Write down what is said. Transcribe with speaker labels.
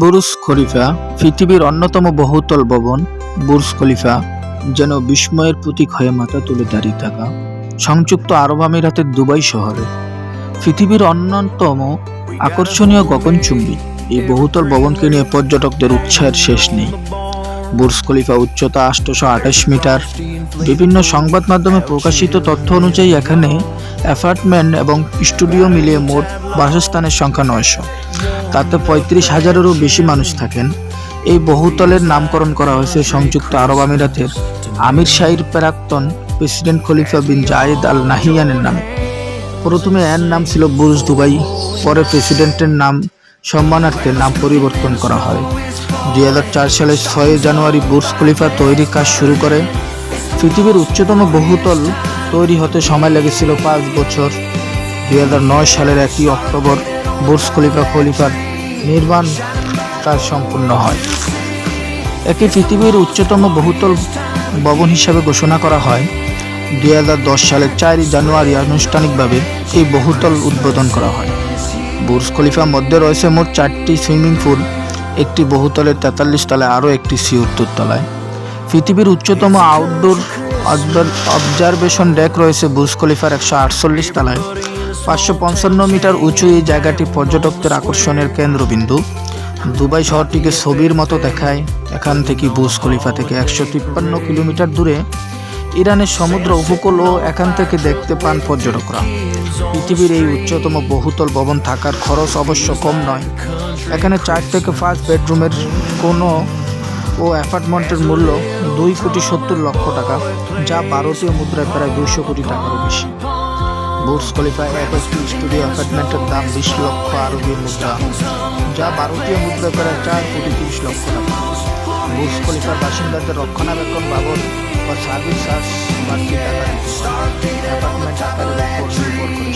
Speaker 1: Burj Khalifa পৃথিবীর অন্যতম বহুতল ভবন। বুর্জ খলিফা যেন বিস্ময়ের প্রতীক হয়ে মাথা তুলে দাঁড়িয়ে থাকা সংযুক্ত আরব আমিরাতের দুবাই শহরে পৃথিবীর অন্যতম আকর্ষণীয় গগনচুম্বী এই বহুতল ভবনকে নিয়ে পর্যটকদের উৎসাহের শেষ নেই। বুর্জ খলিফা উচ্চতা 828 মিটার। বিভিন্ন সংবাদ মাধ্যমে প্রকাশিত তথ্য অনুযায়ী এখানে অ্যাপার্টমেন্ট এবং স্টুডিও মিলিয়ে মোট বাসস্থানের সংখ্যা 900। তাতে 35,000-এরও বেশি মানুষ থাকেন। এই বহুতলের নামকরণ করা হয়েছে সংযুক্ত আরব আমিরাতের আমির শাহীর প্রাক্তন প্রেসিডেন্ট খলিফা বিন জায়েদ আল নাহিয়ানের নামে। প্রথমে এর নাম ছিল বুর্জ দুবাই, পরে প্রেসিডেন্টের নাম সম্মানার্থে নাম পরিবর্তন করা হয়। 2004 সালের 6 জানুয়ারি বুর্জ খলিফা তৈরির কাজ শুরু করে। পৃথিবীর উচ্চতম বহুতল তৈরি হতে সময় লেগেছিল 5 বছর। 2009 সালের 1 অক্টোবর বুর্জ খলিফার নির্মাণ কাজ সম্পূর্ণ হয়। একে পৃথিবীর উচ্চতম বহুতল ভবন হিসাবে ঘোষণা করা হয়। 2010 সালের 4 জানুয়ারি আনুষ্ঠানিকভাবে এই বহুতল উদ্বোধন করা হয়। বুর্জ খলিফার মধ্যে রয়েছে মোট 4টি সুইমিং পুল, একটি বহুতলের 43 তলায়, আরও একটি 74 তলায়। পৃথিবীর উচ্চতম আউটডোর অবজারভেশন ডেক রয়েছে বুর্জ খলিফার 148 তলায়। 555 মিটার উঁচু এই জায়গাটি পর্যটকদের আকর্ষণের কেন্দ্রবিন্দু। দুবাই শহরটিকে ছবির মতো দেখায়। এখান থেকে বুর্জ খলিফা থেকে 153 কিলোমিটার দূরে ইরানের সমুদ্র উপকূল ও এখান থেকে দেখতে পান পর্যটকরা। পৃথিবীর এই উচ্চতম বহুতল ভবন থাকার খরচ অবশ্য কম নয়। এখানে 4 থেকে 5 বেডরুমের কোনো ও অ্যাপার্টমেন্টের মূল্য 2,70,00,000 টাকা, যা ভারতীয় মুদ্রায় প্রায় 200 কোটি টাকারও বেশি। বুর্জ খলিফায় একটি স্টুডিও অ্যাপার্টমেন্টের দাম 20 লক্ষ আরবি মুদ্রা, যা ভারতীয় মুদ্রায় প্রায় 4,30,00,000 টাকা। বুর্জ খলিফার বাসিন্দাদের রক্ষণাবেক্ষণ বাবদ বা সার্ভিস চার্জ বাড়তি টাকা দিতে হয়। অ্যাপার্টমেন্ট আকারের উপর নির্ভর করে।